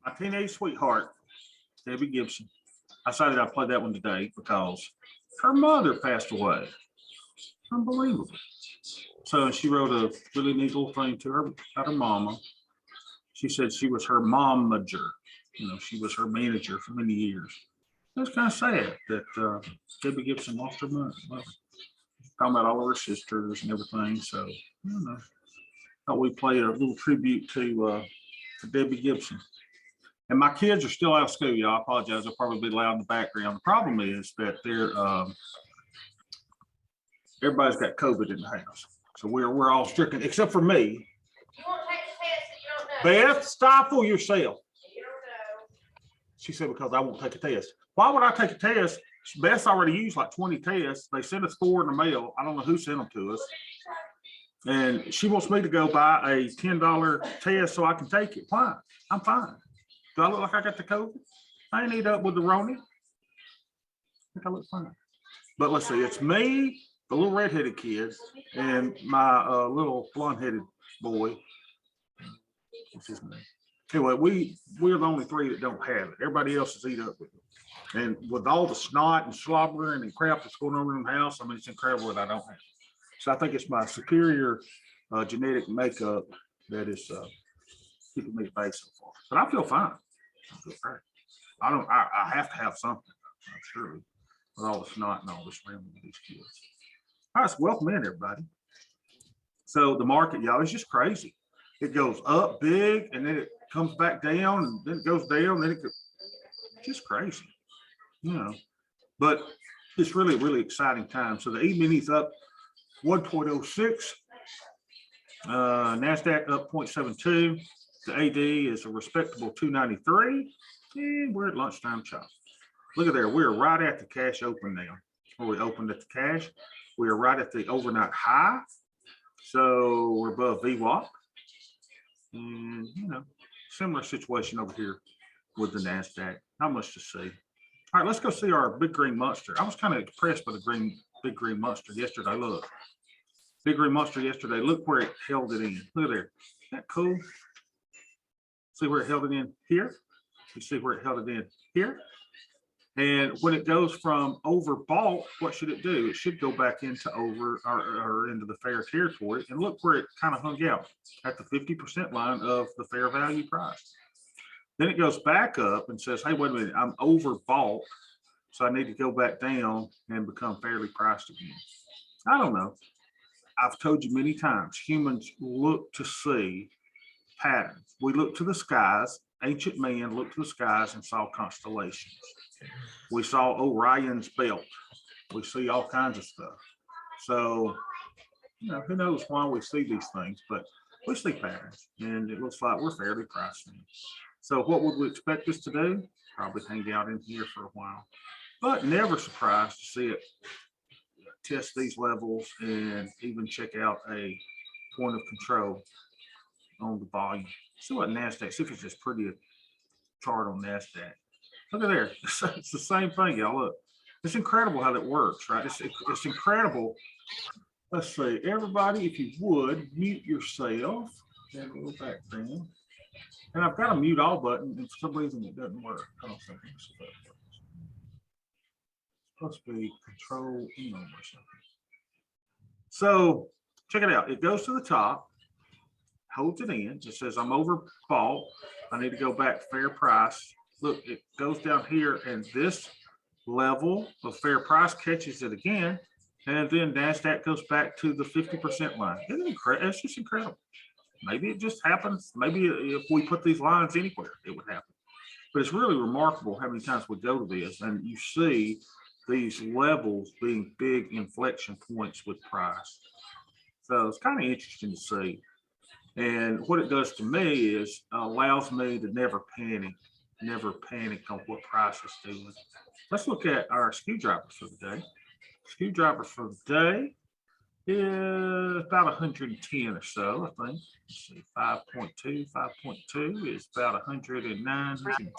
My teenage sweetheart, Debbie Gibson. I decided I'd play that one today because her mother passed away. Unbelievable. So she wrote a really neat little thing to her about her mama. She said she was her momager. You know, she was her manager for many years. It's kind of sad that Debbie Gibson lost her mother. Well, talking about all of her sisters and everything. So, you know, thought we play a little tribute to Debbie Gibson. And my kids are still out of school, y'all. I apologize. They'll probably be loud in the background. The problem is that they're everybody's got COVID in the house. So we're all stricken, except for me. You won't take the test that you don't know. Beth, stifle yourself. You don't know. She said, because I won't take a test. Why would I take a test? Beth's already used like 20 tests. They sent us 4 in the mail. I don't know who sent them to us. And she wants me to go buy a $10 test so I can take it. Why? I'm fine. Do I look like I got the COVID? I ain't eat up with the Roni. I think I look fine. But let's see, it's me, the little redheaded kid, and my little blonde-headed boy. What's his name? Anyway, we're the only 3 that don't have it. Everybody else is eat up with it. And with all the snot and slobbering and crap that's going on in the house, I mean, it's incredible that I don't have it. So I think it's my superior genetic makeup that is keeping me at bay so far. But I feel fine. I feel great. I have to have something, I'm sure, with all the snot and all this around with these kids. All right, so welcome in, everybody. So the market, y'all, is just crazy. It goes up big, and then it comes back down, and then it goes down, then it goes, just crazy, you know. But it's really, really exciting time. So the E-mini's up 1.06. NASDAQ up 0.72. The AD is a respectable 293. And we're at lunchtime chop. Look at there. We're right at the cash open now. Where we opened at the cash. We are right at the overnight high. So we're above VWAP. And, you know, similar situation over here with the NASDAQ. Not much to see. All right, let's go see our big green monster. I was kind of impressed by the big green monster yesterday. Look. Big green monster yesterday. Look where it held it in. Look there. Isn't that cool? See where it held it in here? You see where it held it in here? And when it goes from overbought, what should it do? It should go back into over or into the fair territory. And look where it kind of hung out at the 50% line of the fair value price. Then it goes back up and says, hey, wait a minute, I'm overbought. So I need to go back down and become fairly priced again. I don't know. I've told you many times, humans look to see patterns. We look to the skies. Ancient man looked to the skies and saw constellations. We saw Orion's belt. We see all kinds of stuff. So, you know, who knows why we see these things, but we see patterns, and it looks like we're fairly priced in. So what would we expect us to do? Probably hang out in here for a while, but never surprised to see it test these levels and even check out a point of control on the volume. See what NASDAQ, see if it's just pretty a chart on NASDAQ. Look at there. It's the same thing, y'all. Look, it's incredible how that works, right? It's incredible. Let's see, everybody, if you would mute yourself and a little back down. And I've got a mute all button, and for some reason it doesn't work. I don't think it's supposed to be control or something. So check it out. It goes to the top, holds it in. It says I'm overbought. I need to go back fair price. Look, it goes down here, and this level of fair price catches it again, and then NASDAQ goes back to the 50% line. Isn't it incredible? It's just incredible. Maybe it just happens. Maybe if we put these lines anywhere, it would happen. But it's really remarkable how many times we go to this, and you see these levels being big inflection points with price. So it's kind of interesting to see. And what it does to me is allows me to never panic on what price is doing. Let's look at our skew drivers for the day. Skew drivers for the day is about 110 or so, I think. Let's see, 5.2. 5.2 is about 109. 110.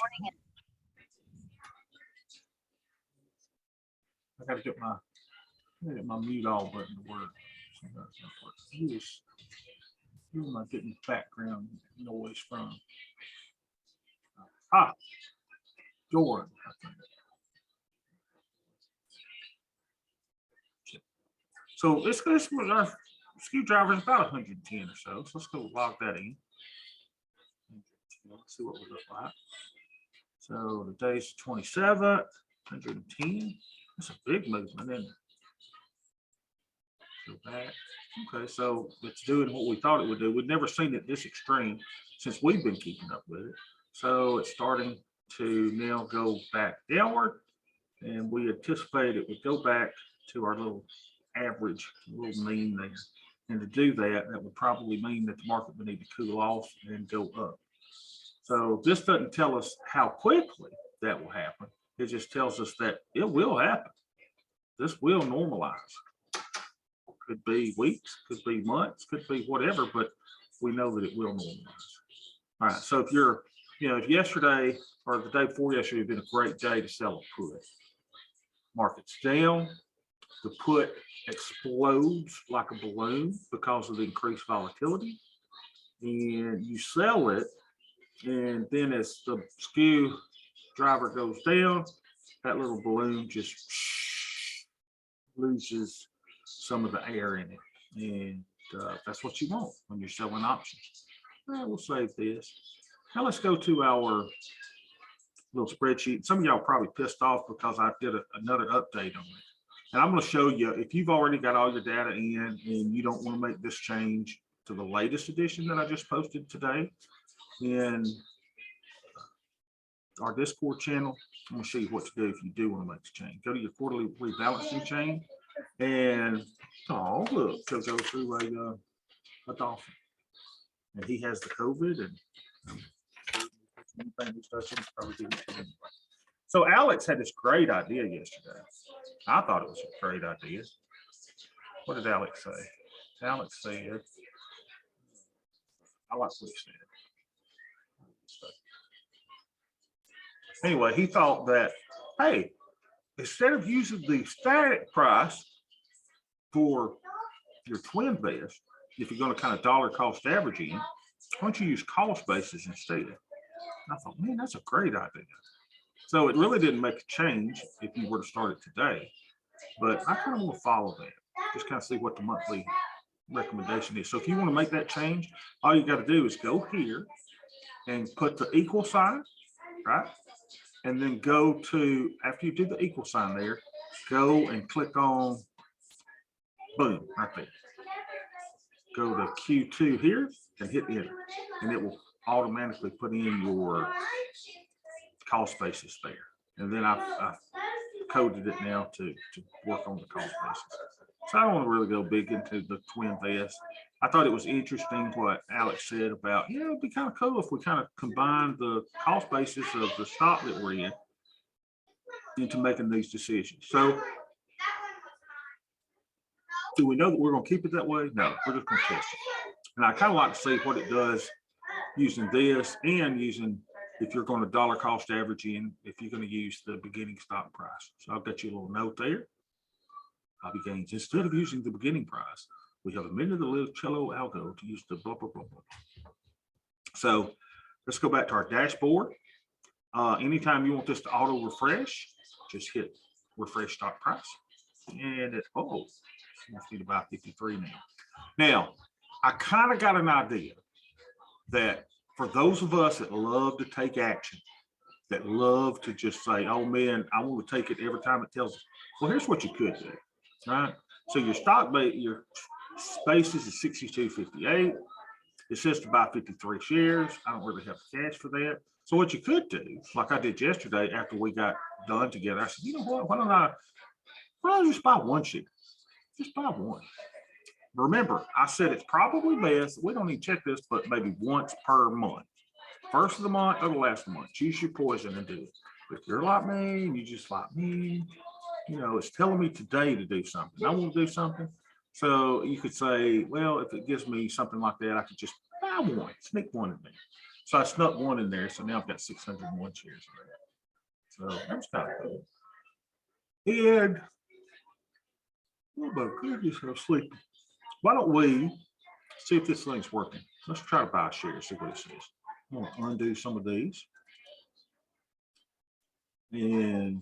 I gotta get my mute all button to work. Who am I getting background noise from? Jordan. So this was our screwdriver is about 110 or so. So let's go log that in. Let's see what we look like. So the day's 27th, 110. That's a big movement, isn't it? Go back. Okay, so it's doing what we thought it would do. We've never seen it this extreme since we've been keeping up with it. So it's starting to now go back downward, and we anticipate it would go back to our little average, little mean there. And to do that, that would probably mean that the market would need to cool off and go up. So this doesn't tell us how quickly that will happen. It just tells us that it will happen. This will normalize. Could be weeks, could be months, could be whatever, but we know that it will normalize. All right, so if you're, if yesterday or the day before yesterday had been a great day to sell a put, market's down, the put explodes like a balloon because of the increased volatility, and you sell it, and then as the skew driver goes down, that little balloon just loses some of the air in it, and that's what you want when you're selling options. We'll save this. Now let's go to our little spreadsheet. Some of y'all probably pissed off because I did another update on it, and I'm going to show you if you've already got all your data in and you don't want to make this change to the latest edition that I just posted today in our Discord channel. I'm going to show you what to do if you do want to make the change. Go to your quarterly rebalancing chain, and look, he'll go through a dolphin, and he has the COVID, and anything he's touching is probably doing it anyway. So Alex had this great idea yesterday. I thought it was a great idea. What did Alex say? Alex said, I like what he said. Anyway, he thought that, hey, instead of using the static price for your twin vest, if you're going to kind of dollar cost average in, why don't you use cost basis instead? I thought, man, that's a great idea. So it really didn't make a change if you were to start it today, but I kind of want to follow that, just kind of see what the monthly recommendation is. So if you want to make that change, all you got to do is go here and put the equal sign, right? And then go to, after you do the equal sign there, go and click on, boom, right there. Go to Q2 here and hit enter, and it will automatically put in your cost basis there. And then I've coded it now to work on the cost basis. So I don't want to really go big into the twin vest. I thought it was interesting what Alex said about, it'd be kind of cool if we kind of combine the cost basis of the stock that we're in into making these decisions. So do we know that we're going to keep it that way? No, we're just going to test it. And I kind of like to see what it does using this and using, if you're going to dollar cost average in, if you're going to use the beginning stock price. So I've got you a little note there. Hobby gains. Instead of using the beginning price, we have amended the little cello algo to use the blah, blah, blah, blah. So let's go back to our dashboard. Anytime you want this to auto refresh, just hit refresh stock price. And it, must be about 53 now. Now, I kind of got an idea that for those of us that love to take action, that love to just say, oh man, I want to take it every time it tells us, well, here's what you could do, right? So your stock base, your spaces is 62.58. It says to buy 53 shares. I don't really have cash for that. So what you could do, like I did yesterday after we got done together, I said, you know what, why don't I just buy one share? Just buy one. Remember, I said it's probably best, we don't need to check this, but maybe once per month. First of the month or the last of the month. Choose your poison and do it. If you're like me and you just like me, it's telling me today to do something. I want to do something. So you could say, well, if it gives me something like that, I could just buy one, sneak one in there. So I snuck one in there. So now I've got 601 shares in there. So that's kind of cool. And oh my goodness, I'm sleeping. Why don't we see if this thing's working? Let's try to buy a share, see what it says. I'm going to undo some of these. And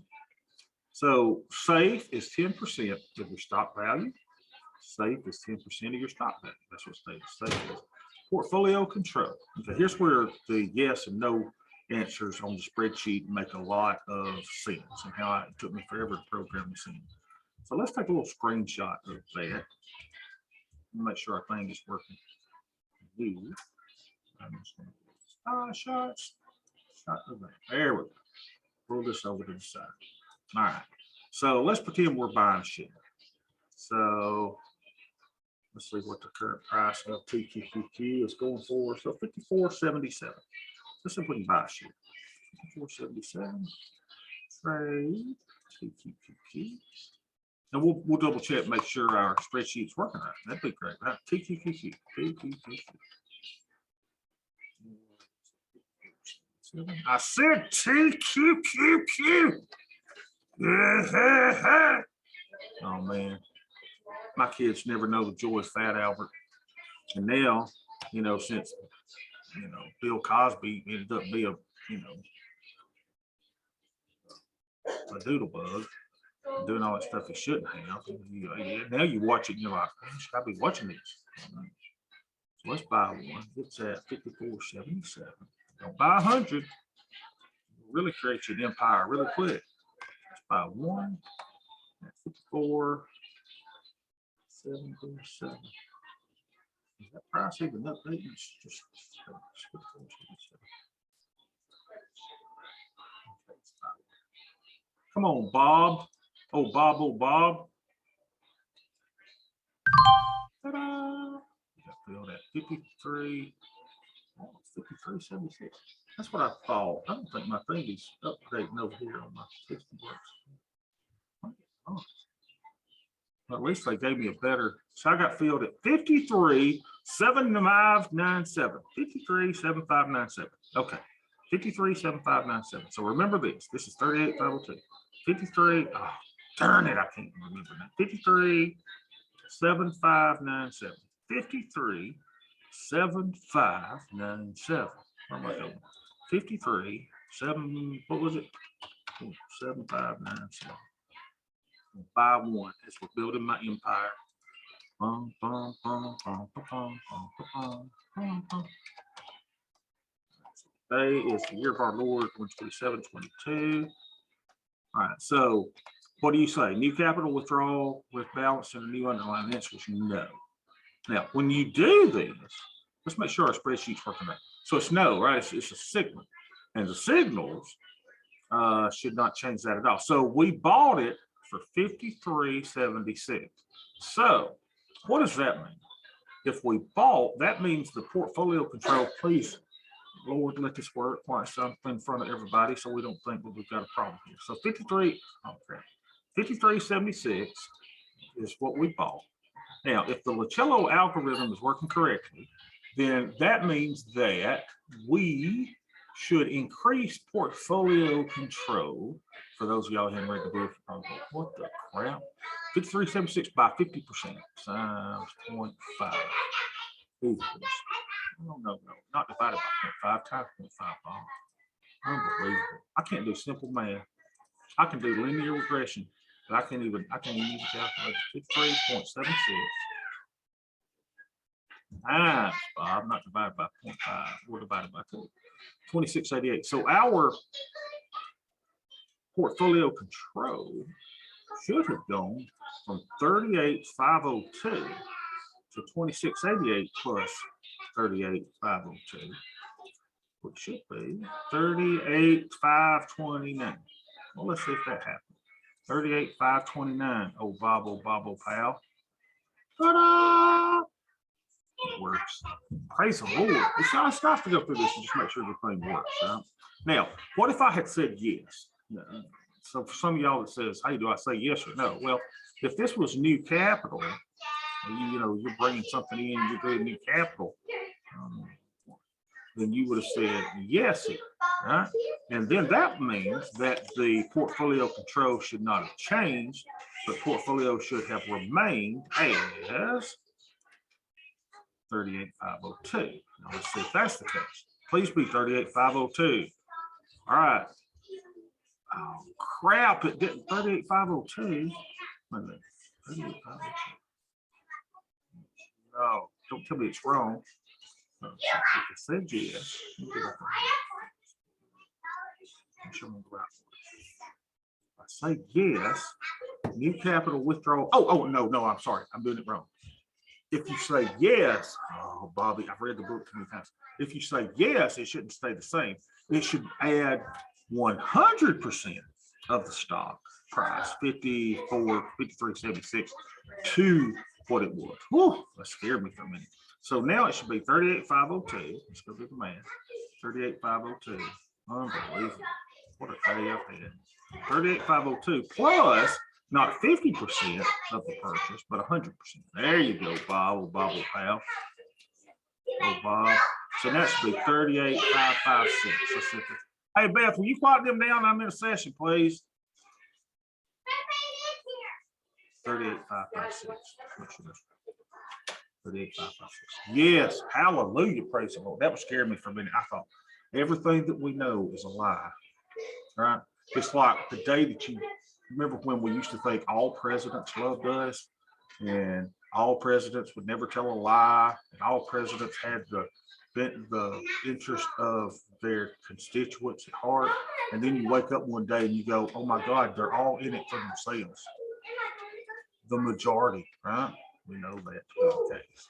so safe is 10% of your stock value. Safe is 10% of your stock value. That's what safe is. Portfolio control. Okay, here's where the yes and no answers on the spreadsheet make a lot of sense and how it took me forever to program this in. So let's take a little screenshot of that. Make sure our thing is working. I'm just going to shots. There we go. Pull this over to the side. All right. So let's pretend we're buying shit. So let's see what the current price of TQQQ is going for. So 54.77. Let's see if we can buy shit. 54.77. Trade TQQQ. And we'll double check, make sure our spreadsheet's working right. That'd be great. Right? TQQQ. I said TQQQ. Oh man, my kids never know the joy of Fat Albert. And now, you know, since Bill Cosby ended up being a doodle bug, doing all that stuff he shouldn't have. Now you watch it and you're like, should I be watching this? So let's buy one. It's at 54.77. Don't buy 100. Really create your empire really quick. Let's buy one at 54.77. Is that price even updated? It's just 54.77. Come on, Bob. Oh, Bob, oh, Bob. Ta-da! Feel that 53. 53.76. That's what I thought. I don't think my thing is updating over here on my 60 bucks. Oh. Well, at least they gave me a better. So I got filled at 53.7597. 53.7597. Okay. 53.7597. So remember this. This is 38.502. 53. Oh, darn it. I can't remember that. 53.7597. 53.7597. Where am I going? 53.7. What was it? 7597. Buy one as we're building my empire. Bum, bum, bum, bum, bum, bum, bum, bum, bum. Today is the year of our Lord 127.22. All right, so what do you say? New capital withdrawal with balance and a new underlying? The answer is no. Now, when you do this, let's make sure our spreadsheet's working right. So it's no, right? It's a signal. And the signals should not change that at all. So we bought it for 53.76. So what does that mean? If we bought, that means the portfolio control, please, Lord, let this work quite something in front of everybody so we don't think that we've got a problem here. So 53.76 is what we bought. Now, if the Lucello algorithm is working correctly, then that means that we should increase portfolio control. For those of y'all who haven't read the book, what the crap? 53.76 by 50% times 0.5 equals, no, not divided by 0.5 times 0.5. Unbelievable. I can't do simple math. I can do linear regression, but I can't even use a calculator. 53.76 times, Bob, not divided by 0.5, we're divided by 2. 26.88. So our portfolio control should have gone from 38.502 to 26.88 plus 38.502, which should be 38.529. Well, let's see if that happened. 38.529. Oh, Bob, oh, pal. Ta-da! It works. Praise the Lord. It's nice to go through this and just make sure the thing works. Right? Now, what if I had said yes? So for some of y'all that says, hey, do I say yes or no? Well, if this was new capital, you're bringing something in, you're doing new capital, then you would have said yes here, right? And then that means that the portfolio control should not have changed, but portfolio should have remained as 38.502. Now let's see if that's the case. Please be 38.502. All right. Oh crap! It didn't 38,502. 38,502. No, don't tell me it's wrong. It said yes. I say yes. New capital withdrawal. Oh no, I'm sorry. I'm doing it wrong. If you say yes, oh Bobby, I've read the book too many times. If you say yes, it shouldn't stay the same. It should add 100% of the stock price, 53.76 to what it was. Whew, that scared me for a minute. So now it should be 38,502. Let's go do the math. 38,502. Unbelievable. What a day I've had. 38,502 plus not 50% of the purchase, but 100%. There you go, Bob. Oh, Bob, oh, pal. Oh, Bob. So that should be 38,556. Let's see. Hey, Beth, will you quiet them down? I'm in a session, please. 38,556. 38,556. Yes, hallelujah, praise the Lord. That was scaring me for a minute. I thought everything that we know is a lie, right? It's like the day that you remember when we used to think all presidents loved us and all presidents would never tell a lie and all presidents had the interest of their constituents at heart. And then you wake up one day and you go, oh my God, they're all in it for themselves. The majority, right? We know that to be the case.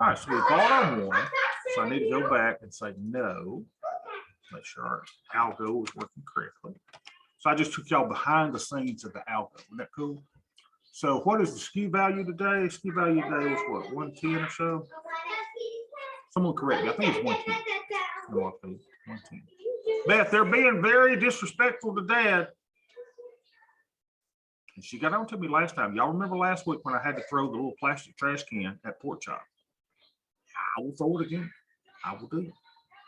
All right, so we bought our one. So I need to go back and say no. Make sure our algo is working correctly. So I just took y'all behind the scenes of the algo. Isn't that cool? So what is the skew value today? Skew value today is what, 110 or so? Someone correct me. I think it's 110. No, I think 110. Beth, they're being very disrespectful to Dad. And she got on to me last time. Y'all remember last week when I had to throw the little plastic trash can at Pork Chop? I will throw it again. I will do it.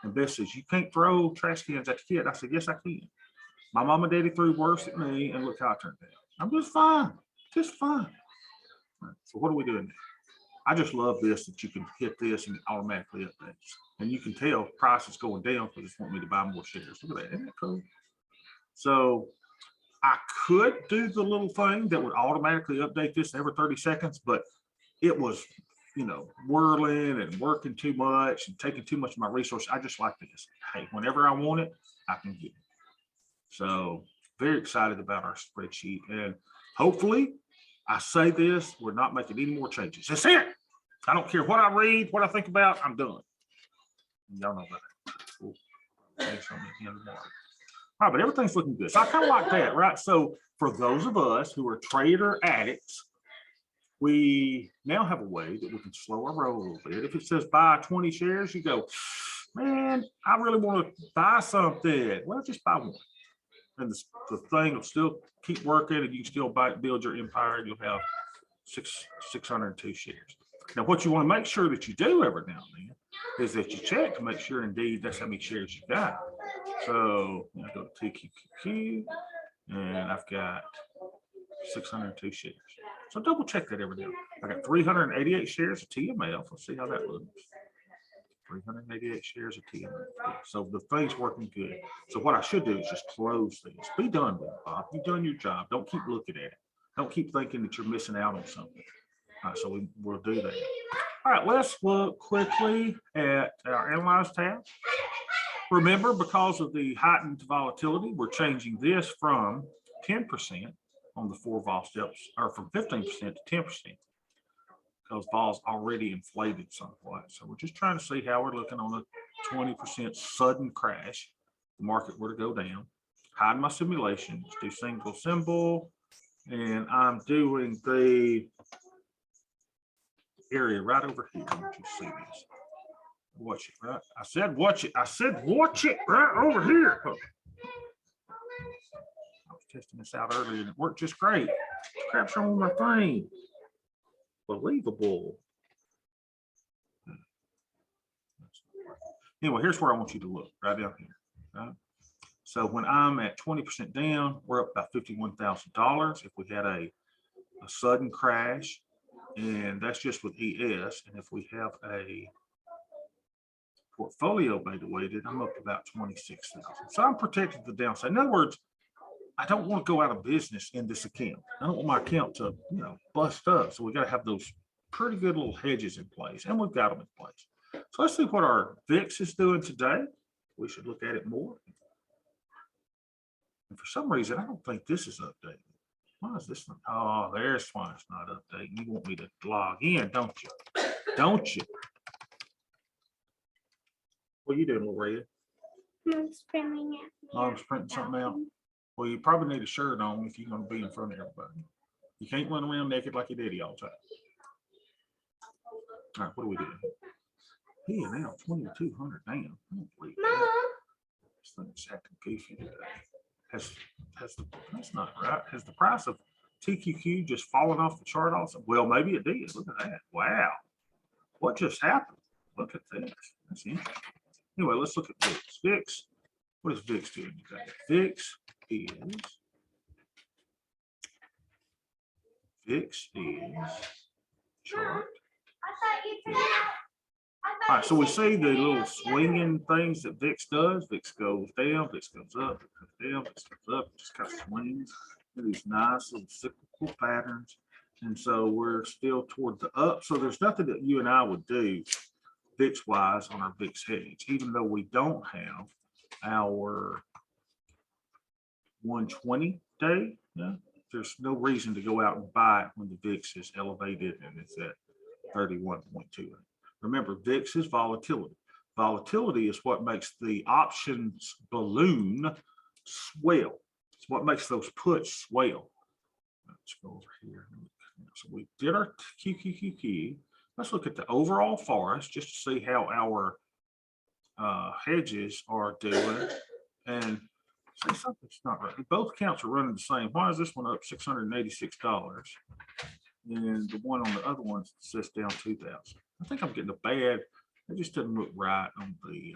And Beth says, you can't throw trash cans at the kid. I said, yes, I can. My mom and daddy threw worse at me, and look how I turned out. I'm just fine. Just fine. Right, so what are we doing now? I just love this, that you can hit this and it automatically updates. And you can tell price is going down because it's wanting me to buy more shares. Look at that. Isn't that cool? So I could do the little thing that would automatically update this every 30 seconds, but it was, you know, whirling and working too much and taking too much of my resources. I just like this. Hey, whenever I want it, I can get it. So very excited about our spreadsheet. And hopefully, I say this, we're not making any more changes. That's it. I don't care what I read, what I think about, I'm done. Y'all know that. Cool. All right, but everything's looking good. So I kind of like that, right? So for those of us who are trader addicts, we now have a way that we can slow our roll a little bit. If it says buy 20 shares, you go, man, I really want to buy something. Well, just buy one. And the thing will still keep working and you can still build your empire and you'll have 602 shares. Now, what you want to make sure that you do every now and then is that you check to make sure indeed that's how many shares you got. So I go to TQQQ and I've got 602 shares. So double check that every now and then. I got 388 shares of TMF. Let's see how that looks. 388 shares of TMF. So the thing's working good. So what I should do is just close these. Be done with it, Bob. You've done your job. Don't keep looking at it. Don't keep thinking that you're missing out on something. All right, so we'll do that. All right, let's look quickly at our Analyze tab. Remember, because of the heightened volatility, we're changing this from 10% on the 4 vol steps, or from 15% to 10%. Because vol's already inflated somewhat. So we're just trying to see how we're looking on a 20% sudden crash. The market were to go down. Hide my simulation. Let's do single symbol. And I'm doing the area right over here. I want you to see this. Watch it, right? I said watch it. I said watch it right over here. I was testing this out earlier and it worked just great. Crap's wrong with my thing. Believable. Anyway, here's where I want you to look, right down here. Right? So when I'm at 20% down, we're up about $51,000. If we had a sudden crash, and that's just with ES, and if we have a portfolio beta weighted, I'm up to about 26,000. So I'm protected the downside. In other words, I don't want to go out of business in this account. I don't want my account to, bust up. So we got to have those pretty good little hedges in place, and we've got them in place. So let's see what our VIX is doing today. We should look at it more. And for some reason, I don't think this is updated. Why is this? Oh, there's why it's not updating. You want me to log in, don't you? Don't you? What are you doing, Loretta? Mom's printing it. Mom's printing something out. Well, you probably need a shirt on if you're going to be in front of everybody. You can't run around naked like you did all the time. All right, what are we doing? Yeah, now 2,200 now. I don't believe that. This thing's acting goofy today. That's not right. Has the price of TQQ just fallen off the chart also? Well, maybe it did. Look at that. Wow. What just happened? Look at this. That's interesting. Anyway, let's look at VIX. VIX. What is VIX doing today? VIX is chart. All right, so we see the little swinging things that VIX does. VIX goes down, VIX goes up, VIX goes down, VIX goes up, it just kind of swings. These nice little cyclical patterns. And so we're still toward the up. So there's nothing that you and I would do VIX wise on our VIX hedge, even though we don't have our 120 day. Yeah, there's no reason to go out and buy it when the VIX is elevated and it's at 31.2. Remember, VIX is volatility. Volatility is what makes the options balloon swell. It's what makes those puts swell. Let's go over here. So we did our QQQQ. Let's look at the overall forest just to see how our hedges are doing. And see, something's not right. Both accounts are running the same. Why is this one up $686? And the one on the other one says down 2,000. I think I'm getting a bad. It just doesn't look right on the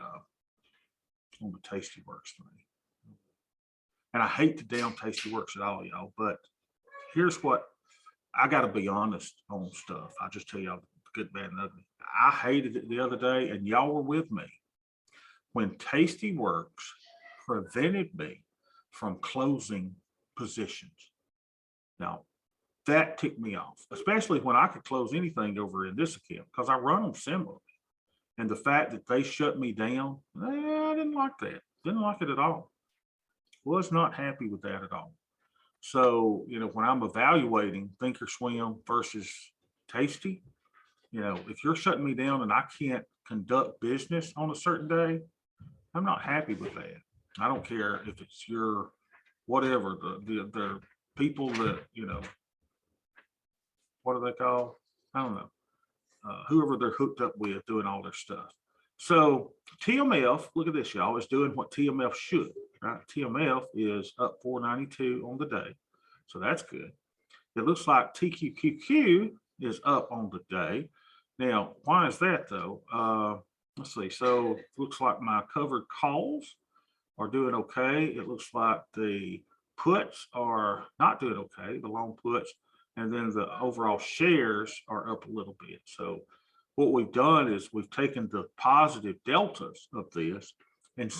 Tastyworks thing. And I hate to down Tastyworks at all, y'all. But here's what I got to be honest on stuff. I just tell y'all good, bad, and ugly. I hated it the other day, and y'all were with me when Tastyworks prevented me from closing positions. Now, that ticked me off, especially when I could close anything over in this account because I run them similarly. And the fact that they shut me down, I didn't like that. Didn't like it at all. Was not happy with that at all. So, when I'm evaluating Thinkorswim versus Tasty, if you're shutting me down and I can't conduct business on a certain day, I'm not happy with that. I don't care if it's your whatever, the people that, what do they call? I don't know. Whoever they're hooked up with doing all their stuff. So TMF, look at this, y'all, is doing what TMF should, right? TMF is up 492 on the day. So that's good. It looks like TQQQ is up on the day. Now, why is that though? Let's see. So it looks like my covered calls are doing okay. It looks like the puts are not doing okay, the long puts, and then the overall shares are up a little bit. So what we've done is we've taken the positive deltas of this, and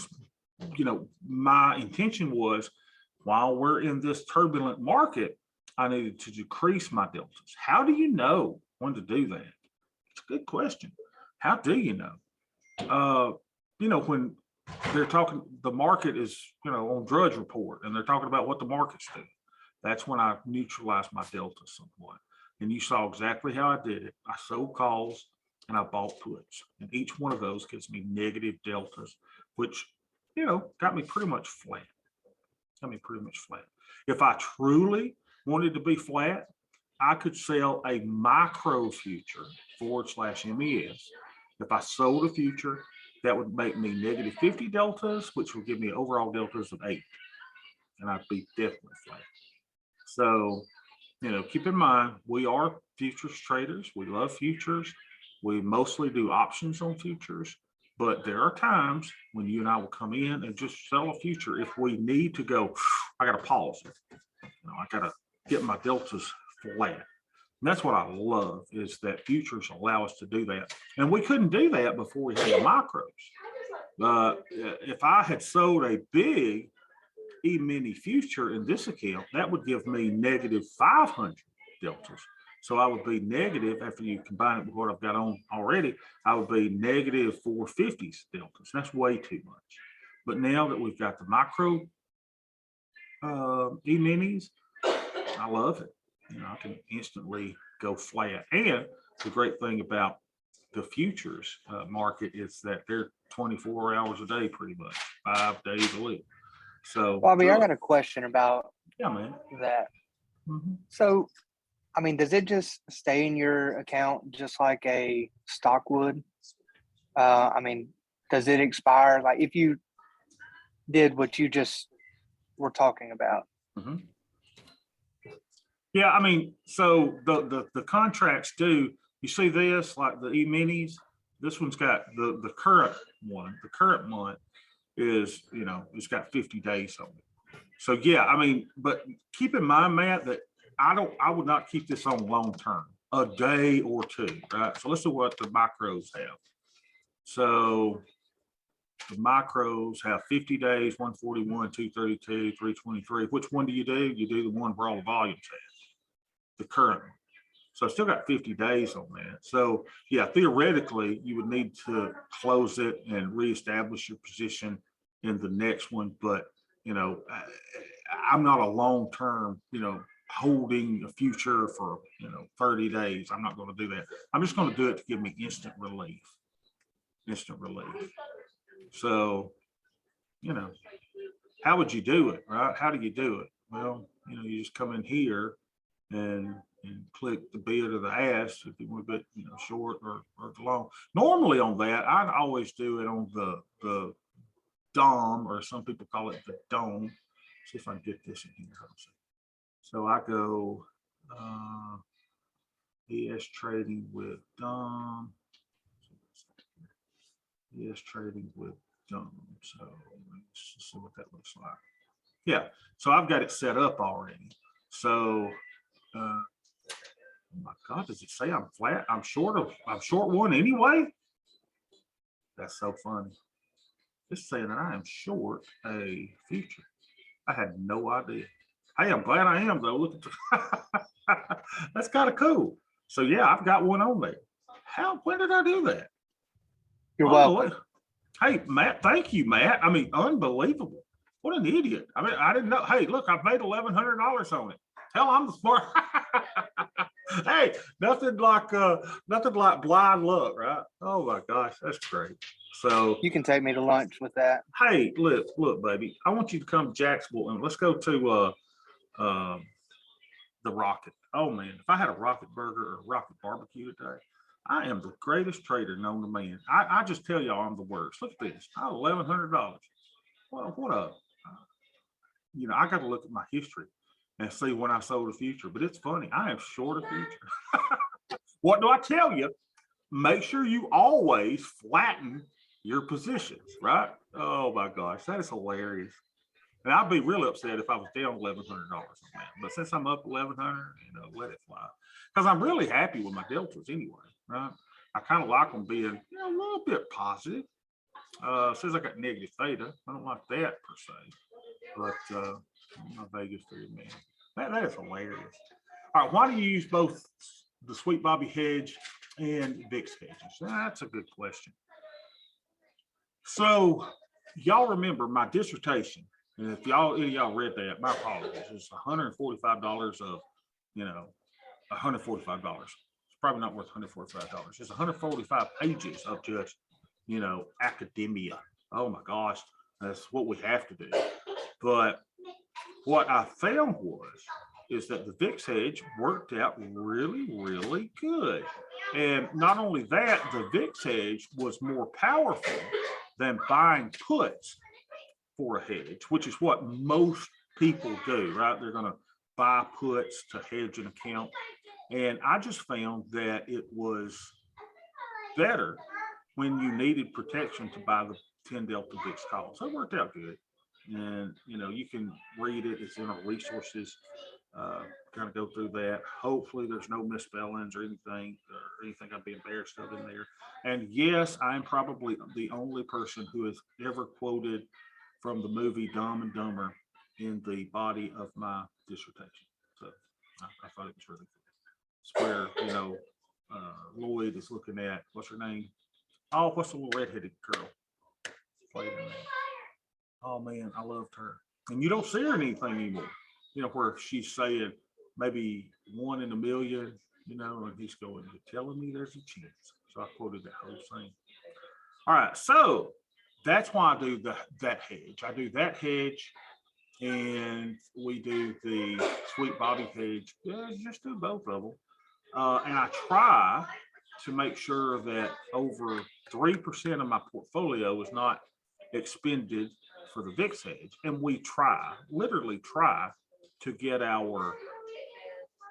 my intention was while we're in this turbulent market, I needed to decrease my deltas. How do you know when to do that? It's a good question. How do you know? When they're talking, the market is, on Drudge Report, and they're talking about what the market's doing. That's when I neutralized my delta somewhat. And you saw exactly how I did it. I sold calls and I bought puts. And each one of those gives me negative deltas, which, got me pretty much flat. If I truly wanted to be flat, I could sell a micro future /MES. If I sold a future, that would make me negative 50 deltas, which would give me overall deltas of 8. And I'd be definitely flat. So, keep in mind, we are futures traders. We love futures. We mostly do options on futures, but there are times when you and I will come in and just sell a future if we need to go, I got to pause it. I got to get my deltas flat. And that's what I love, is that futures allow us to do that. And we couldn't do that before we had the micros. If I had sold a big E-mini future in this account, that would give me negative 500 deltas. So I would be negative, after you combine it with what I've got on already, I would be negative 450s deltas. That's way too much. But now that we've got the micro E-minis, I love it. You know, I can instantly go flat. And the great thing about the futures market is that they're 24 hours a day, pretty much 5 days a week. So, Bobby, I got a question about yeah, man. that. Mm-hmm. So, I mean, does it just stay in your account just like a stock would? I mean, does it expire? Like if you did what you just were talking about? Mm-hmm. Yeah, I mean, so the contracts do, you see this, like the E-minis, this one's got the current one, the current month is, you know, it's got 50 days on it. So yeah, I mean, but keep in mind, Matt, that I would not keep this on long term, a day or two, right? So let's see what the micros have. So the micros have 50 days, 141, 232, 323. Which one do? You do the one where all the volumes have, the current one. So I still got 50 days on that. So yeah, theoretically, you would need to close it and reestablish your position in the next one. But, you know, I'm not a long-term, you know, holding a future for, you know, 30 days. I'm not going to do that. I'm just going to do it to give me instant relief. Instant relief. So, you know, how would you do it, right? How do you do it? Well, you know, you just come in here and click the bid or the ask if you want a bit, you know, short or long. Normally on that, I'd always do it on the DOM, or some people call it the dome. See if I can get this in here. So I go ES trading with DOM. ES trading with DOM. So let's see what that looks like. Yeah, so I've got it set up already. So oh my God, does it say I'm flat? I'm short one anyway? That's so funny. It's saying that I am short a future. I had no idea. Hey, I'm glad I am though. Look at that's kind of cool. So yeah, I've got one on there. When did I do that? You're welcome. Hey, Matt, thank you, Matt. I mean, unbelievable. What an idiot. I mean, I didn't know. Hey, look, I've made $1,100 on it. Hell, I'm the smart. Hey, nothing like blind luck, right? Oh my gosh, that's great. So you can take me to lunch with that. Hey, look, baby, I want you to come to Jacksonville and let's go to the Rocket. Oh man, if I had a Rocket burger or a Rocket barbecue today, I am the greatest trader known to man. I just tell y'all I'm the worst. Look at this. I have $1,100. Well, what a you know, I got to look at my history and see when I sold a future, but it's funny. I am short a future. What do I tell you? Make sure you always flatten your positions, right? Oh my gosh, that is hilarious. And I'd be real upset if I was down $1,100 on that. But since I'm up 1,100, you know, let it fly. Because I'm really happy with my deltas anyway, right? I kind of like them being, you know, a little bit positive. Says I got negative theta. I don't like that per se. But my Vegas theory, man, that is hilarious. All right, why do you use both the Sweet Bobby hedge and VIX hedges? That's a good question. So y'all remember my dissertation, and if y'all read that, my apologies. It's $145 of, you know, $145. It's probably not worth $145. It's 145 pages of just, you know, academia. Oh my gosh, that's what we have to do. But what I found is that the VIX hedge worked out really, really good. And not only that, the VIX hedge was more powerful than buying puts for a hedge, which is what most people do, right? They're going to buy puts to hedge an account. And I just found that it was better when you needed protection to buy the 10 Delta VIX calls. So it worked out good. And, you know, you can read it. It's in our resources. Kind of go through that. Hopefully there's no misspellings or anything I'd be embarrassed of in there. And yes, I'm probably the only person who has ever quoted from the movie Dumb and Dumber in the body of my dissertation. So I thought it was really good. It's where, you know, Lloyd is looking at, what's her name? Oh, what's the little redheaded girl? Played in that. Oh man, I loved her. And you don't see her in anything anymore. You know, where she's saying maybe 1 in a million, you know, and he's going, "You're telling me there's a chance." So I quoted that whole thing. All right, so that's why I do that hedge. I do that hedge, and we do the Sweet Bobby hedge. Yeah, just do both of them. And I try to make sure that over 3% of my portfolio is not expended for the VIX hedge. And we try, literally try, to get our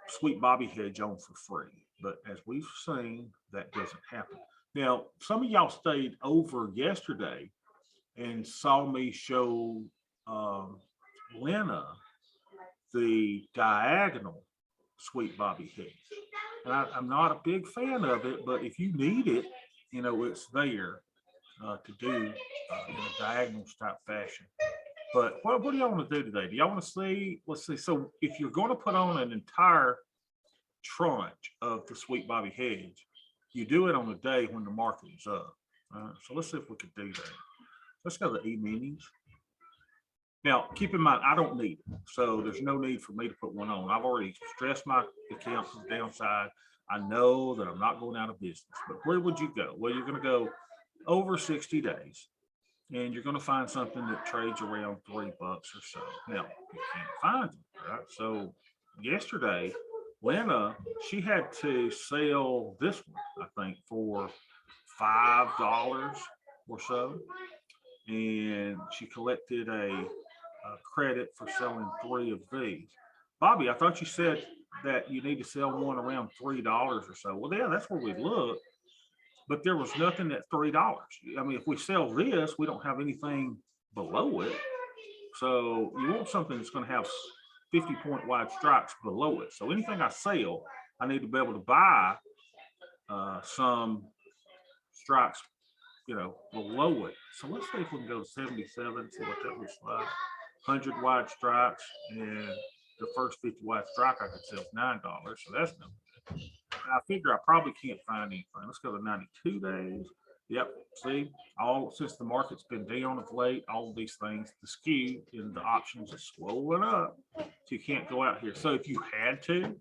Sweet Bobby hedge on for free. But as we've seen, that doesn't happen. Now, some of y'all stayed over yesterday and saw me show Lena the diagonal Sweet Bobby hedge. And I'm not a big fan of it, but if you need it, you know, it's there to do in a diagonal type fashion. But what do y'all want to do today? Do y'all want to see? Let's see. So if you're going to put on an entire tranche of the Sweet Bobby hedge, you do it on the day when the market is up. So let's see if we could do that. Let's go to E-minis. Now, keep in mind, I don't need it. So there's no need for me to put one on. I've already stressed my account to the downside. I know that I'm not going out of business, but where would you go? Well, you're going to go over 60 days and you're going to find something that trades around $3 or so. Now, you can't find it, right? So yesterday, Lena, she had to sell this one, I think, for $5 or so. And she collected a credit for selling 3 of these. Bobby, I thought you said that you need to sell one around $3 or so. Well, yeah, that's where we look, but there was nothing at $3. I mean, if we sell this, we don't have anything below it. So you want something that's going to have 50-point wide strikes below it. So anything I sell, I need to be able to buy some strikes, you know, below it. So let's see if we can go to 77, see what that looks like. 100 wide strikes, and the first 50 wide strike I could sell is $9. So that's no good. I figure I probably can't find anything. Let's go to 92 days. Yep. See, all since the market's been down of late, all of these things, the skew in the options is swollen up. So you can't go out here. So if you had to, and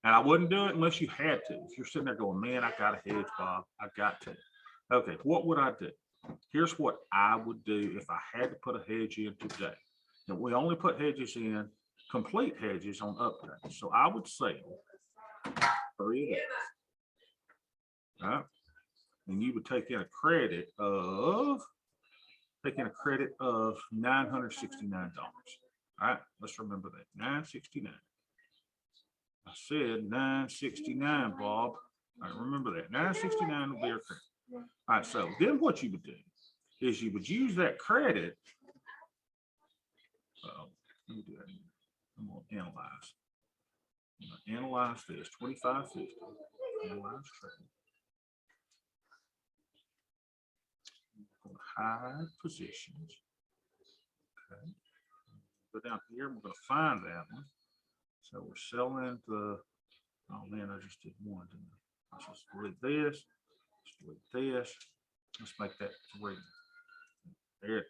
I wouldn't do it unless you had to. If you're sitting there going, man, I got a hedge, Bob, I got to. Okay, what would I do? Here's what I would do if I had to put a hedge in today. And we only put hedges in, complete hedges on updates. So I would sell 3 of these. All right. And you would take in a credit of $969. All right, let's remember that. $969. I said 969, Bob. All right, remember that. 969 will be our credit. All right, so then what you would do is you would use that credit. Let me do that. I'm going to analyze. I'm going to analyze this 2550. Analyze trade. High positions. Okay. Go down here. We're going to find that one. So we're selling the. Oh man, I just did one. Let's just delete this. Let's delete this. Let's make that 3. There it is.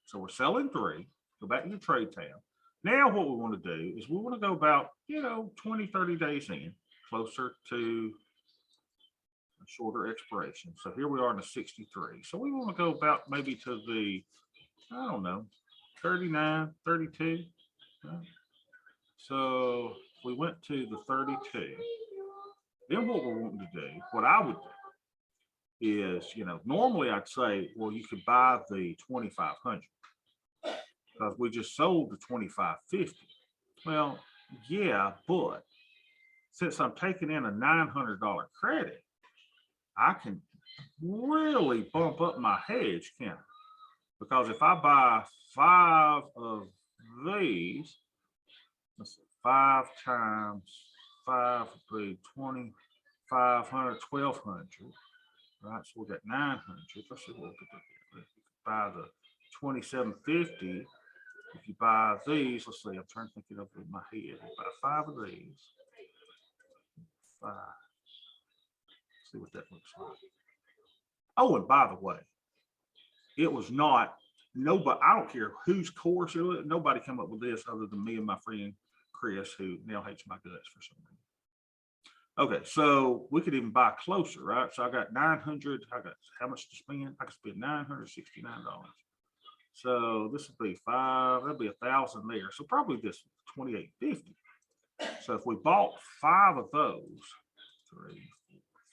So we're selling 3. Go back to the trade tab. Now what we want to do is we want to go about, 20, 30 days in, closer to a shorter expiration. So here we are in the 63. So we want to go about maybe to the, I don't know, 39, 32. Right? So we went to the 32. Then what we're wanting to do, what I would do is, normally I'd say, well, you could buy the 2,500. Because we just sold the 2550. Well, yeah, but since I'm taking in a $900 credit, I can really bump up my hedge, can't I? Because if I buy 5 of these, let's see, 5 times 5 would be 2,500, 1,200, right? So we got 900. Let's see what we could do here. We could buy the 2750. if you buy these, let's see, I'm trying to think it up in my head. You buy 5 of these. 5. See what that looks like. Oh, and by the way, it was not nobody. I don't care whose course it was. Nobody come up with this other than me and my friend Chris, who now hates my guts for some reason. Okay, so we could even buy closer, right? So I got 900. I got how much to spend? I could spend $969. So this would be 5. That'd be 1,000 there. So probably this 2850. So if we bought 5 of those, 3,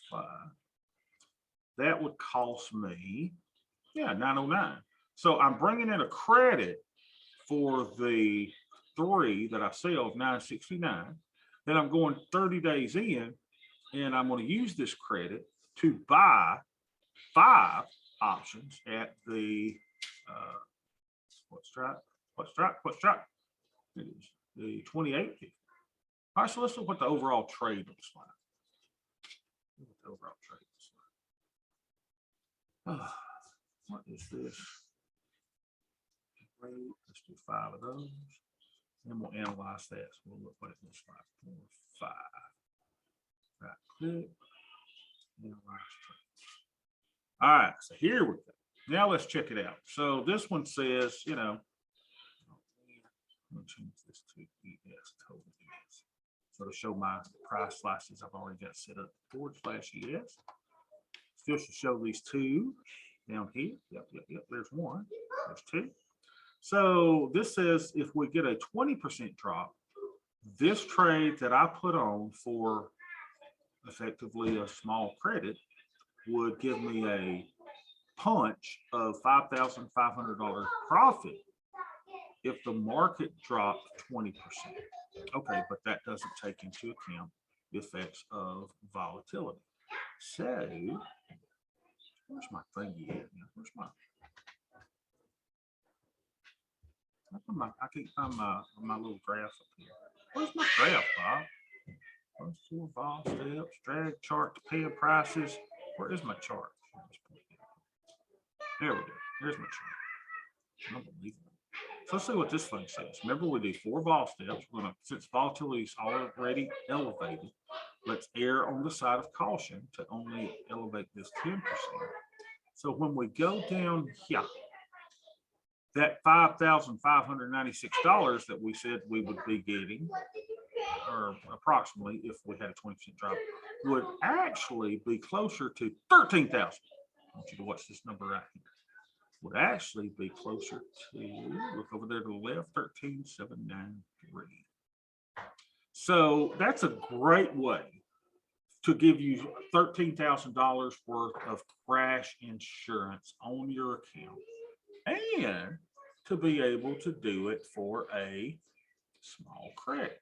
4, 5, that would cost me, yeah, 909. So I'm bringing in a credit for the 3 that I sell of 969. Then I'm going 30 days in, and I'm going to use this credit to buy 5 options at the what strike? It is the 2850. All right, so let's look what the overall trade looks like. What the overall trade looks like. What is this? Let's do 5 of those. Then we'll analyze that. So we'll look what it looks like. 4, 5. Right click. Analyze trade. All right, so here we go. Now let's check it out. So this one says, you know, I'm going to change this to ES total ES. So to show my price slices, I've already got set up /ES. Still should show these 2 down here. Yep. There's 1. There's 2. So this says if we get a 20% drop, this trade that I put on for effectively a small credit would give me a punch of $5,500 profit if the market dropped 20%. Okay, but that doesn't take into account the effects of volatility. So where's my thingy at? Where's my I can't find my little graph up here. Where's my graph, Bob? 1, 4 vol steps, drag chart to pay prices. Where is my chart? There we go. Here's my chart. Unbelievable. So let's see what this thing says. Remember, we do 4 vol steps. We're gonna, since volatility is already elevated, let's err on the side of caution to only elevate this 10%. So when we go down here, that $5,596 that we said we would be getting, or approximately if we had a 20% drop, would actually be closer to 13,000. I want you to watch this number right here. Would actually be closer to, look over there to the left, 13,793. So that's a great way to give you $13,000 worth of crash insurance on your account, and to be able to do it for a small credit.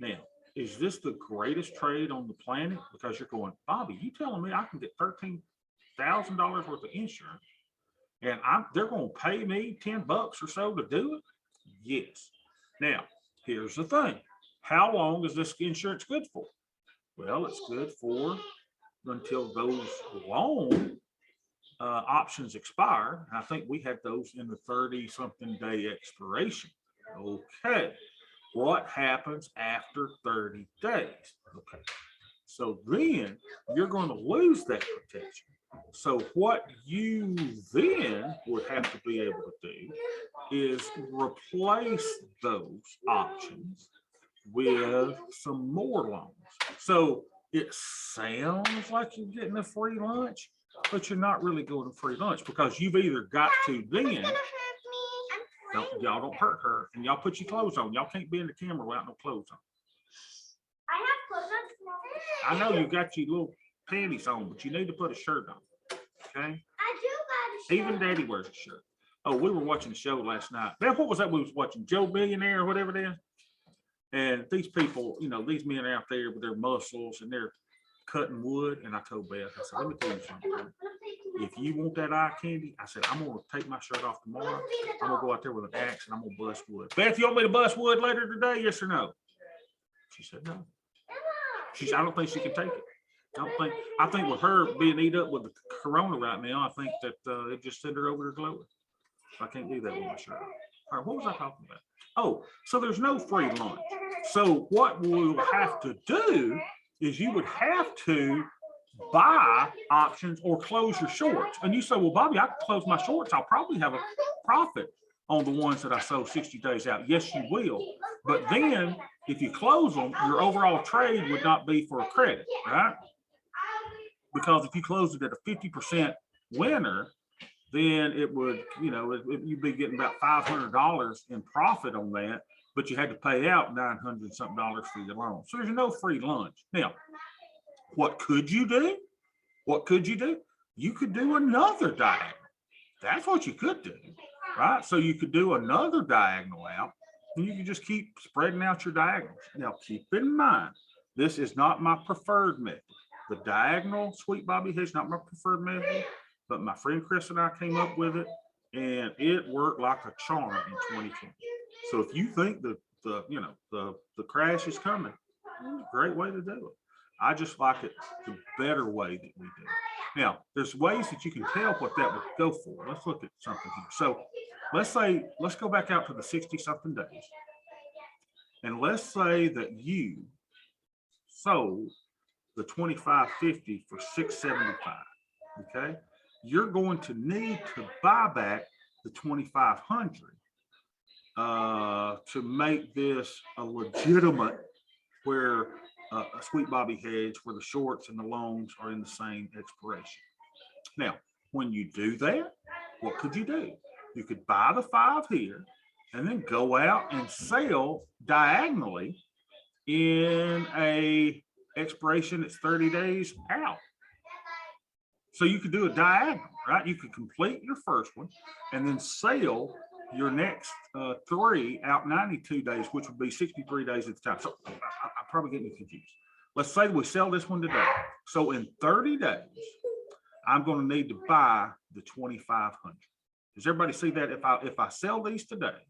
Now, is this the greatest trade on the planet? Because you're going, Bobby, you telling me I can get $13,000 worth of insurance and they're going to pay me $10 or so to do it? Yes. Now, here's the thing. How long is this insurance good for? Well, it's good for until those loan options expire. I think we had those in the 30-something day expiration. Okay. What happens after 30 days? Okay. So then you're going to lose that protection. So what you then would have to be able to do is replace those options with some more loans. So it sounds like you're getting a free lunch, but you're not really going to free lunch, because you've either got to then, y'all don't hurt her, and y'all put your clothes on. Y'all can't be in the camera without no clothes on. I have clothes on. I know you got your little panties on, but you need to put a shirt on. Okay? I do got a shirt. Even Daddy wears a shirt. Oh, we were watching the show last night. What was that we was watching? Joe Billionaire or whatever it is. And these people, you know, these men are out there with their muscles and they're cutting wood. And I told Beth, I said, let me tell you something. If you want that eye candy, I said, I'm going to take my shirt off tomorrow. I'm going to go out there with an axe and I'm going to bust wood. Beth, you want me to bust wood later today? Yes or no? She said, no. She said, I don't think she can take it. I think with her being eat up with the corona right now, I think that it just sent her over to glowing. I can't do that with my shirt. All right, what was I talking about? Oh, so there's no free lunch. So what we'll have to do is you would have to buy options or close your shorts. And you say, well, Bobby, I can close my shorts. I'll probably have a profit on the ones that I sold 60 days out. Yes, you will. But then if you close them, your overall trade would not be for a credit, right? Because if you close it at a 50% winner, then it would, you know, you'd be getting about $500 in profit on that, but you had to pay out $900 something for your loan. So there's no free lunch. Now, what could you do? What could you do? You could do another diagonal. That's what you could do, right? So you could do another diagonal out, and you can just keep spreading out your diagonals. Now, keep in mind, this is not my preferred method. The diagonal Sweet Bobby Hedge is not my preferred method, but my friend Chris and I came up with it, and it worked like a charm in 2020. So if you think that the crash is coming, it's a great way to do it. I just like it the better way that we do it. Now, there's ways that you can tell what that would go for. Let's look at something here. So let's go back out to the 60 something days. And let's say that you sold the 2550 for 675. Okay. You're going to need to buy back the 2500 to make this a legitimate where a Sweet Bobby Hedge where the shorts and the longs are in the same expiration. Now, when you do that, what could you do? You could buy the 5 here and then go out and sell diagonally in a expiration that's 30 days out. So you could do a diagonal, right? You could complete your first one and then sell your next 3 out 92 days, which would be 63 days at the time. So I'm probably getting confused. Let's say we sell this one today. So in 30 days, I'm going to need to buy the 2500. Does everybody see that? If I sell these today,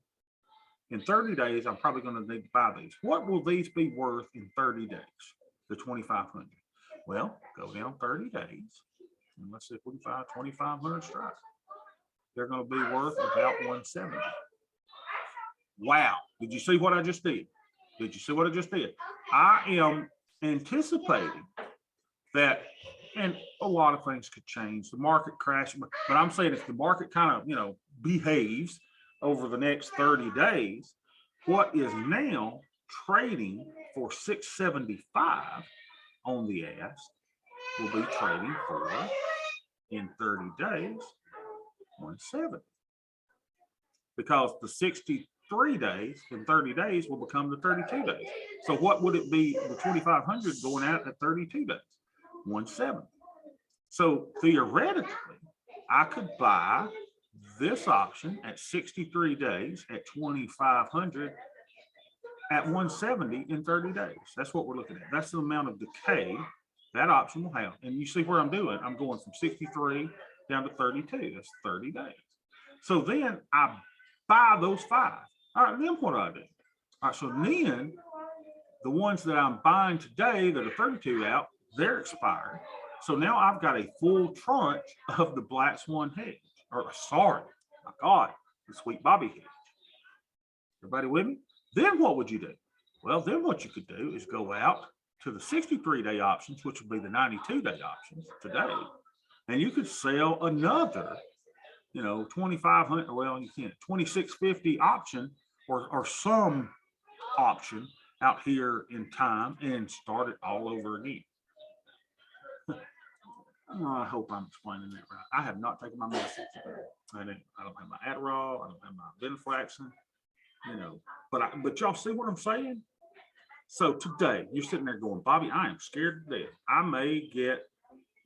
in 30 days, I'm probably going to need to buy these. What will these be worth in 30 days? The 2500. Well, go down 30 days. And let's see if we can find 2500 strikes. They're going to be worth about 170. Wow. Did you see what I just did? Did you see what I just did? I am anticipating that, and a lot of things could change. The market crash, but I'm saying if the market kind of, behaves over the next 30 days, what is now trading for 675 on the ask will be trading for, in 30 days, 170. Because the 63 days in 30 days will become the 32 days. So what would it be, the 2500 going out at 32 days? 170. So theoretically, I could buy this option at 63 days at 2500 at 170 in 30 days. That's what we're looking at. That's the amount of decay that option will have. And you see where I'm doing. I'm going from 63 down to 32. That's 30 days. So then I buy those 5. All right, then what do I do? All right, so then the ones that I'm buying today that are 32 out, they're expired. So now I've got a full tranche of the Black Swan Hedge. Or sorry, my God, the Sweet Bobby Hedge. Everybody with me? Then what would you do? Well, then what you could do is go out to the 63-day options, which would be the 92-day options today, and you could sell another, 2,500. Well, you can't 2,650 option or some option out here in time and start it all over again. I hope I'm explaining that right. I have not taken my medicine today. I don't have my Adderall. I don't have my venlafaxine. But y'all see what I'm saying? So today you're sitting there going, Bobby, I am scared to death. I may get,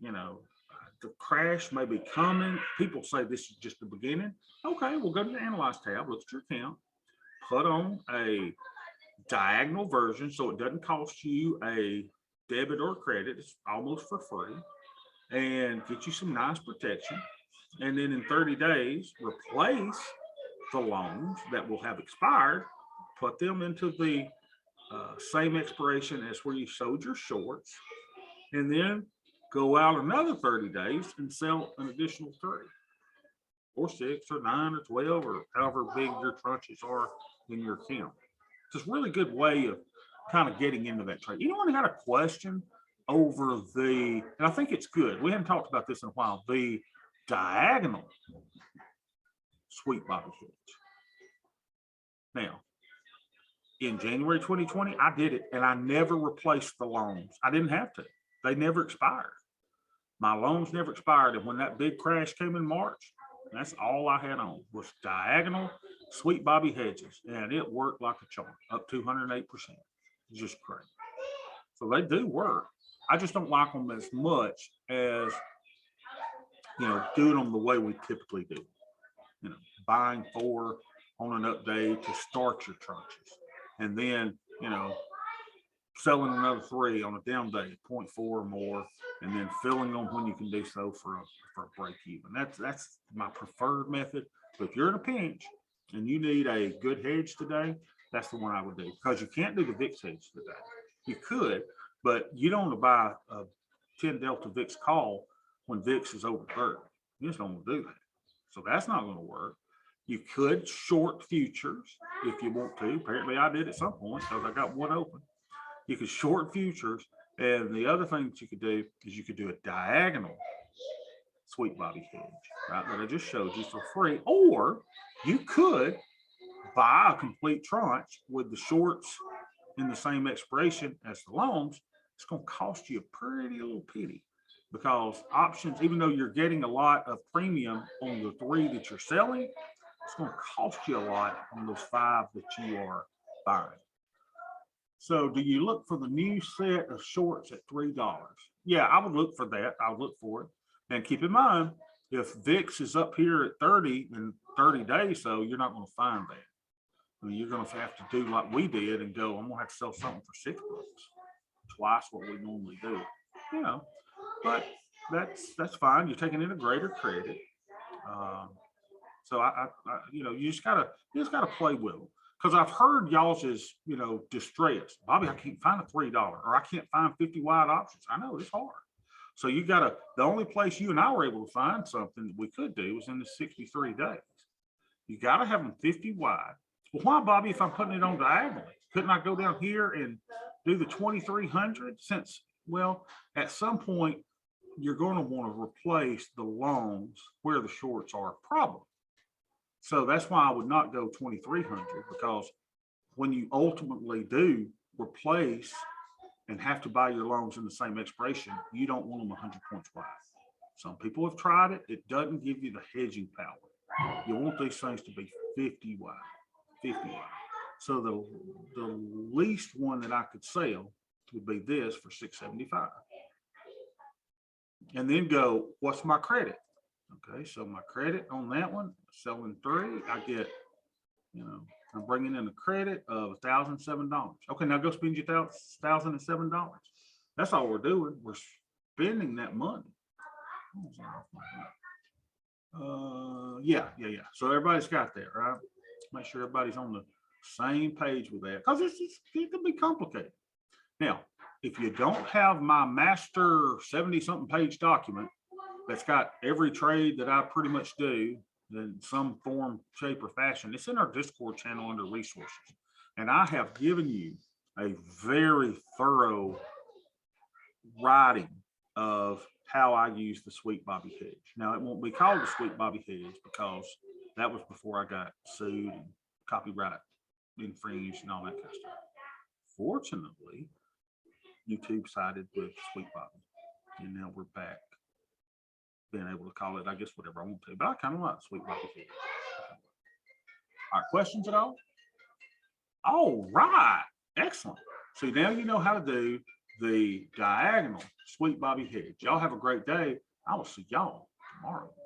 the crash may be coming. People say this is just the beginning. Okay, we'll go to the Analyze tab, look at your account, put on a diagonal version so it doesn't cost you a debit or credit. It's almost for free, and get you some nice protection. And then in 30 days, replace the loans that will have expired, put them into the same expiration as where you sold your shorts, and then go out another 30 days and sell an additional 3. or 6 or 9 or 12 or however big your tranches are in your account. It's a really good way of kind of getting into that trade. Anyone had a question over the, and I think it's good, we haven't talked about this in a while, the diagonal sweet Bobby hedge. Now, in January 2020, I did it and I never replaced the loans. I didn't have to. They never expired. My loans never expired. And when that big crash came in March, that's all I had on was diagonal sweet Bobby hedges. And it worked like a charm, up 208%. Just crazy. So they do work. I just don't like them as much as, doing them the way we typically do. Buying 4 on an up day to start your tranches. And then, selling another 3 on a down day, 0.4 or more, and then filling them when you can do so for a break even. That's my preferred method. But if you're in a pinch and you need a good hedge today, that's the one I would do, because you can't do the VIX hedge today. You could, but you don't want to buy a 10 delta VIX call when VIX is over 30. You just don't want to do that. So that's not going to work. You could short futures if you want to. Apparently I did at some point because I got one open. You could short futures. And the other thing that you could do is you could do a diagonal sweet Bobby hedge, right? That I just showed you for free. Or you could buy a complete tranche with the shorts in the same expiration as the longs. It's going to cost you a pretty little penny, because options, even though you're getting a lot of premium on the 3 that you're selling, it's going to cost you a lot on those 5 that you are buying. So do you look for the new set of shorts at $3? Yeah, I would look for that. I would look for it. And keep in mind, if VIX is up here at 30 in 30 days, so you're not going to find that. I mean, you're going to have to do like we did and go, I'm going to have to sell something for $6, twice what we normally do. But that's fine. You're taking in a greater credit. So you just gotta play with them. Because I've heard y'all's is, distress. Bobby, I can't find a $3 or I can't find 50 wide options. I know it's hard. So the only place you and I were able to find something that we could do was in the 63 days. You got to have them 50 wide. Well, why, Bobby, if I'm putting it on diagonally, couldn't I go down here and do the 2,300? Since, well, at some point, you're going to want to replace the longs where the shorts are a problem. So that's why I would not go 2,300, because when you ultimately do replace and have to buy your longs in the same expiration, you don't want them 100 points wide. Some people have tried it. It doesn't give you the hedging power. You want these things to be 50 wide, 50 wide. So the least one that I could sell would be this for $675. And then go, what's my credit? Okay, so my credit on that one, selling 3, I get, I'm bringing in a credit of $1,007. Okay, now go spend your $1,007. That's all we're doing. We're spending that money. Yeah. So everybody's got that, right? Make sure everybody's on the same page with that, because it can be complicated. Now, if you don't have my master 70-something page document that's got every trade that I pretty much do in some form, shape, or fashion, it's in our Discord channel under resources. And I have given you a very thorough writing of how I use the Sweet Bobby hedge. Now, it won't be called the Sweet Bobby hedge because that was before I got sued and copyright infringed and all that kind of stuff. Fortunately, YouTube sided with Sweet Bobby, and now we're back being able to call it, I guess, whatever I want to. But I kind of like Sweet Bobby hedge. All right, questions at all? All right, excellent. So now you know how to do the diagonal Sweet Bobby hedge. Y'all have a great day. I will see y'all tomorrow.